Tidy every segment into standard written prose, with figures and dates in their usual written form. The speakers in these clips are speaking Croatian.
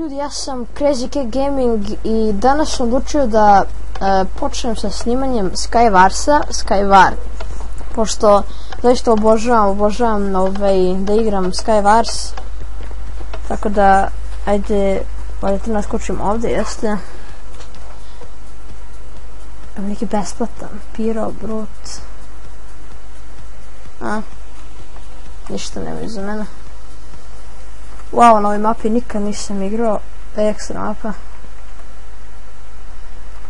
Ljudi, ja sam Crazy Cat Gaming i danas sam odlučio da počnem sa snimanjem Skywars, pošto zaista obožavam da igram Skywars, tako da ajde, valjda naskočim ovdje, jeste. Evo neki besplatan, Piro, Brut, ništa nema iza mene. Wow, na ovoj mapi nikad nisam igrao, ekstra mapa.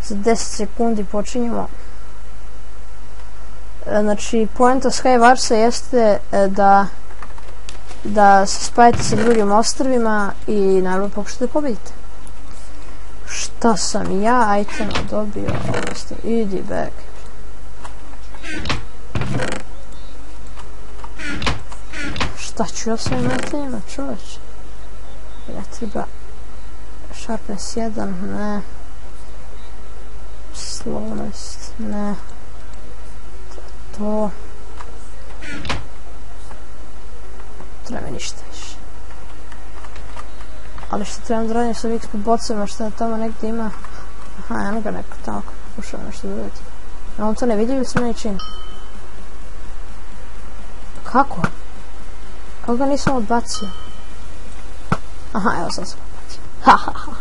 Za 10 sekundi počinjemo. Znači, poenta Skywarsa jeste da se spajate sa drugim ostrvima i naravno pokušate da pobedite. Šta sam ja itema dobio? Idi back. Šta ću ja s ovim itemima, čoveč? Ja treba sharpness 1, ne. Slowness, ne. To. Treba mi ništa više. Ali što trebam da radim sa XP bocama, što tamo negdje ima. Aha, eno ga neko tamo pokušava nešto da uradi. A on to ne vidi ili se meni čini? Kako? Kako ga nisam odbacio? Aha, evo sam se odbacio. Hahaha.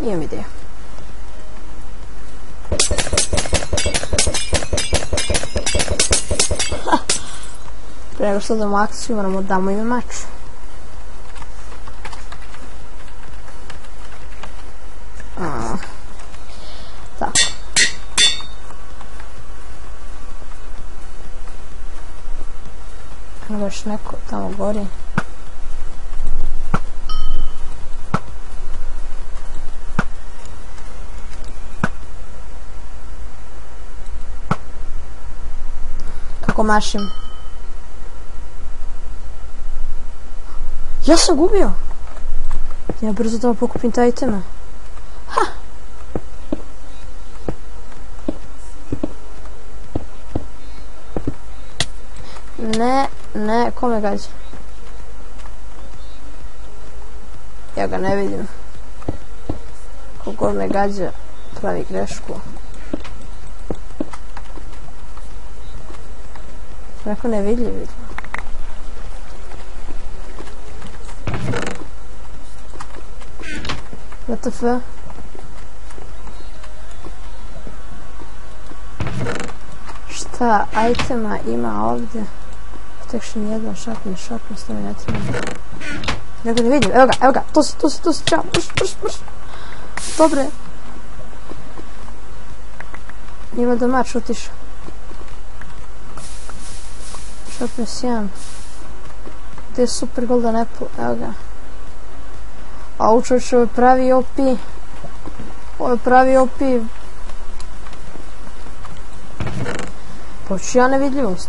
Imam ideju. Pre nego što damo akciju, moramo damo ime mač. Tako. Evo još neko tamo gori. Kako mašim? Ja sam gubio! Ja brzo da pokupim taj iteme. Ha! Ne, ko me gađa? Ja ga ne vidim. Kogod me gađa, pravi grešku. Neko nevidljiv vidim. WTF? Šta itema ima ovdje? Protection 1, sharpness, to mi ne treba. Neko ne vidim, evo ga, to si, čao, brš. Dobre. Ima da mač otišao. Sharpness 1. Gdje je super golden apple, evo ga. A učoč, ovo je pravi OP. Ovo je pravi OP. Poču ja nevidljivost.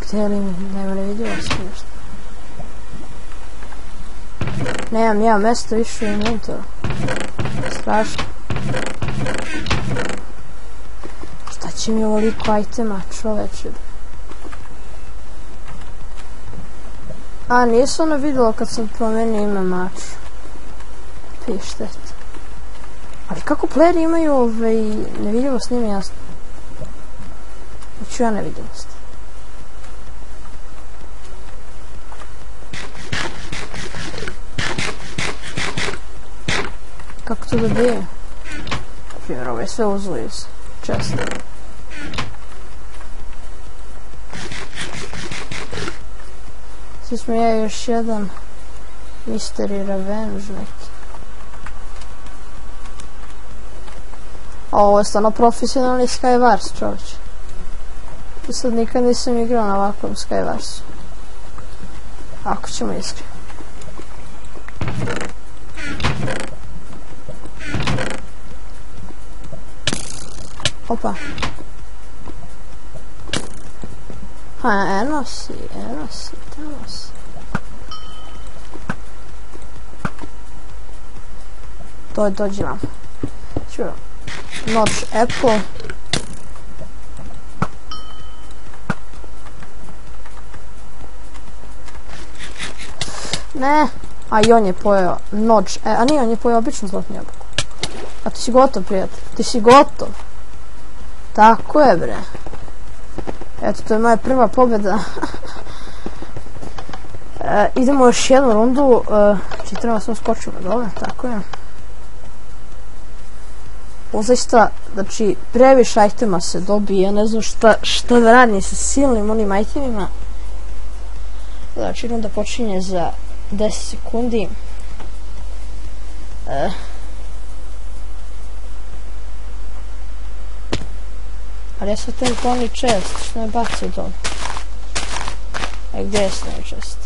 Gdje li mi? Nema nevidljivost nešto. Nemam ja mjesto više u inventoru. Strašno. Šta će mi ovoliko itema, čoveče? A, nisu ono vidjelo kad sam promenio ime maču. Pištet. Ali kako playeri imaju nevidljivost, nije mi jasno. Hoću ja nevidljivost. Kako to dobije? Primjer, ovo je sve uzvoju se. Često. Svi smo ja još jedan Mystery Revenge neki. Ovo je stvarno profesionalni Skywars, čovječ. I sad nikad nisam igrao na ovakvom Skywarsu. Ako ćemo iskreno. Opa. Eno si, tamo si. Dođi vam. Čuo. Notch Apple. Ne. A i on je pojeo Notch. A nije, on je pojeo običnu zlatnu jabuku. A ti si gotov, prijatelj. Ti si gotov. Tako je, bre. Eto, to je moja prva pobjeda. Idemo još jednu rundu. Či treba sam skočiti dole, tako je. Ovo zaista, znači, previše itema se dobije. Ja ne znam šta da radim sa silnim onim itemima. Znači, runda počinje za 10 sekundi. Ali ja sam ten poni chest, što me bacio dole. Gdje je snaj chest?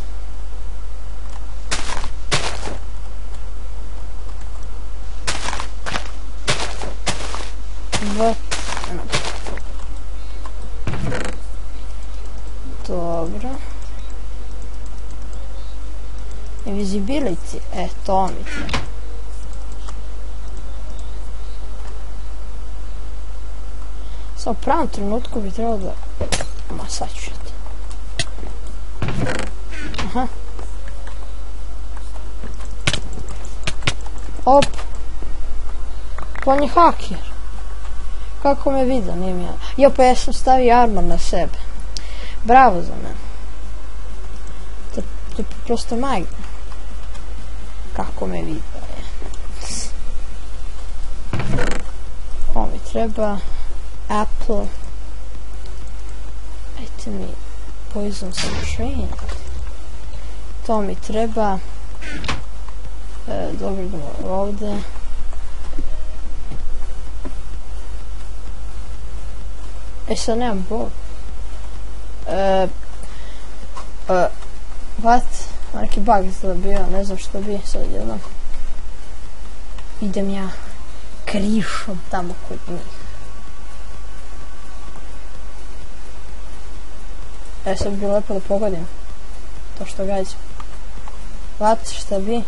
Dobro. Invisibility, to mi treba. Samo u pravom trenutku bi trebalo da... Ma sad ću to. Aha. Op. On je haker. Kako me vidio, nije mi ja. Jo, pa ja sam stavio armor na sebe. Bravo za mene. To je prosto magija. Kako me vidio je. Ovo mi treba... Apple. Ajte mi poison sam trained. To mi treba. Dobro, idemo ovdje. Sad nemam bol. What? Neki bug izgleda bio, ne znam što bi sad jednom. Idem ja krišom tamo kod njih. Sad bi bilo lepo da pogodim to što gađam. What? Šta bi?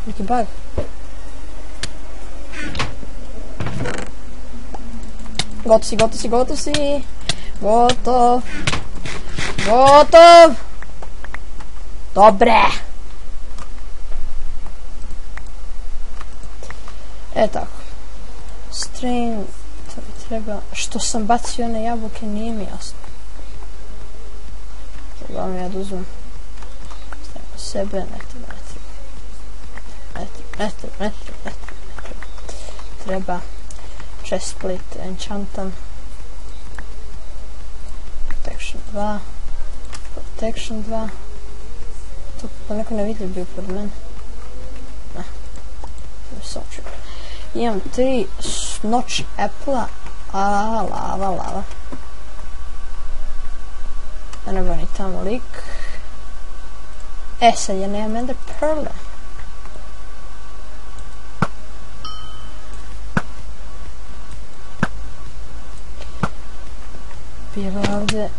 Neki bug. Gotov si. Gotov. Dobre. Tako. Strain. To mi treba. Što sam bacio one jabuke nije mi jasno. Treba mi ja da uzmem. Stavimo sebe. Ne treba. Treba. Chestplate, enchantam. Protection 2. To pa neko ne vidi bio pod mene. Ne. Imam 3 Notch Apple-a. Lava. Da ne boni tamo lik. Sad ja nemam Ender Pearl-a. Bilo ovdje.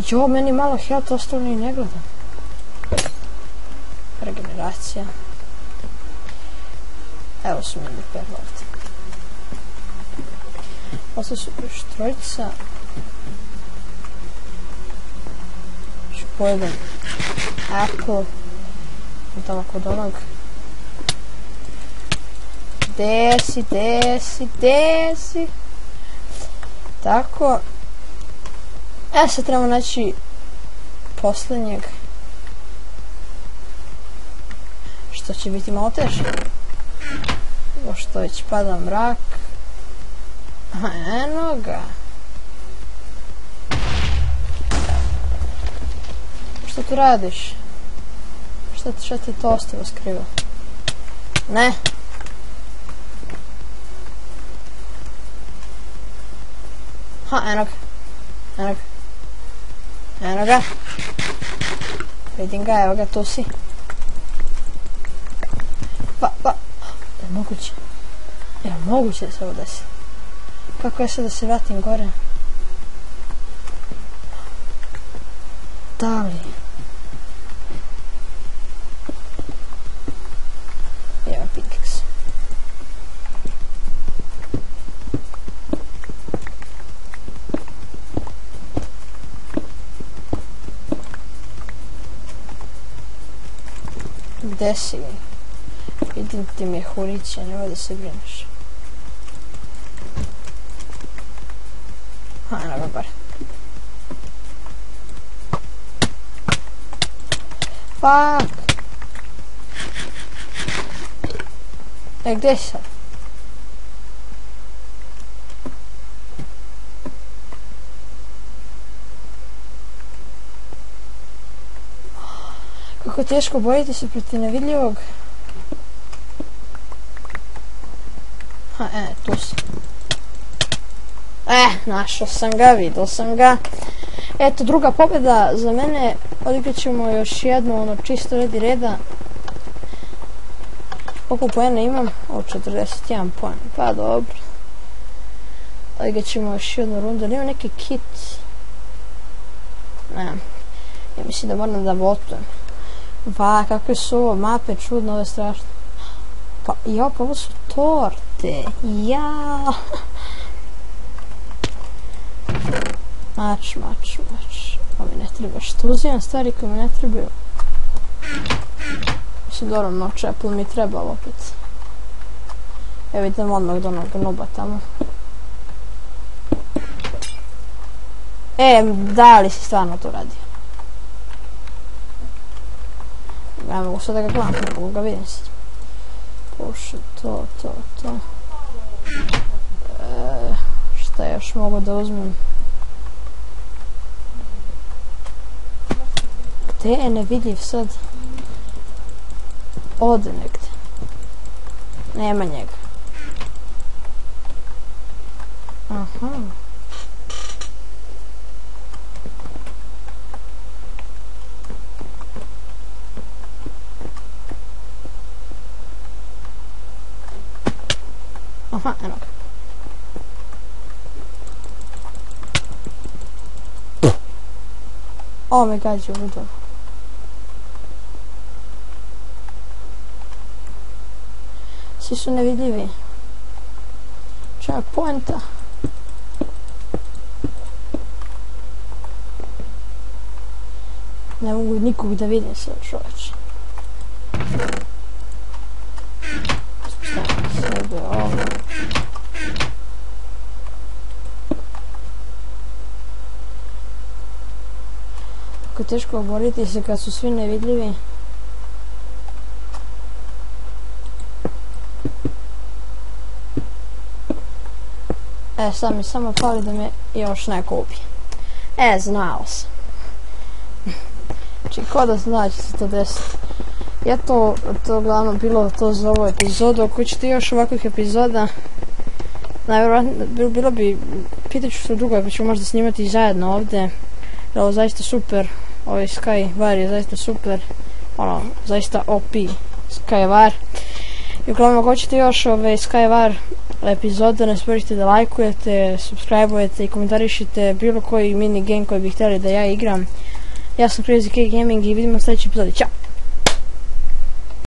Jo, meni malo health ostalo ni ne gledam. Regeneracija. Evo su meni per ovdje. Ovo su još trojica. Ću pojedem Apple. Tamo kod onog. Desi. Tako. Sad trebamo naći posljednjeg. Što će biti malo teže. Pošto već pada mrak. Eno ga. Što tu radiš? Šta ti to ostalo skriva? Ne. Eno ga. Vidim ga, evo ga, tu si. Je moguće da se ovo desi? Kako je sad da se vratim gore? Da li? Evo pickaxe. gde si? Vidim ti mi je hurića, nemoj da se brineš. Eno ga bar. Fuck! Gde si sad? Kako teško boriti se protiv nevidljivog. Tu si. Našao sam ga, vidio sam ga. Eto, druga pobjeda za mene. Odigrat ćemo još jednu, čisto radi reda. Koliko poena imam? 41 poen. Pa dobro. Odigrat ćemo još jednu rundu. Ali imam neki kit. Ja mislim da moram da votujem. Kakve su ovo mape, čudno, ovo je strašno. Pa ovo su torte. Mač. Ovo mi ne treba. Što uzimam stvari koje mi ne trebaju? Mislim, dobro, noć Apple mi trebalo opet. Evo idem odmah do onog noba tamo. Da li si stvarno to radio? Ja mogu sad da ga gledam, ne mogu ga vidim sad. Pušu, to. Šta još mogu da uzmem? Gde je nevidljiv sad? Ode negde. Nema njega. Aha. Eno ga. Ovo me gađa u udoru. Svi su nevidljivi. Čemu je poenta? Ne mogu nikog da vidim sad, čoveče. Sebe ovo. Kako teško boriti se kad su svi nevidljivi. Sad mi samo fali da me još neko ubije. Znao sam. Znači, ko da zna će se to desiti. Ja to uglavnom bilo to za ovu epizodu. Ako ćete još ovakvih epizoda, najvjerojatnije bilo bi, pitat ću se u drugoj, pa ćemo možda snimati zajedno ovdje. Ovo je zaista super. Ovaj Skyvar je zaista super. Zaista OP Skyvar. I uglavnom ako hoćete još Skyvar epizode, ne zaboravite da lajkujete, subscribe-ujete i komentarišite bilo koji mini game koji bi htjeli da ja igram. Ja sam Crazy K Gaming i vidimo u sljedećoj epizodi. Ćao!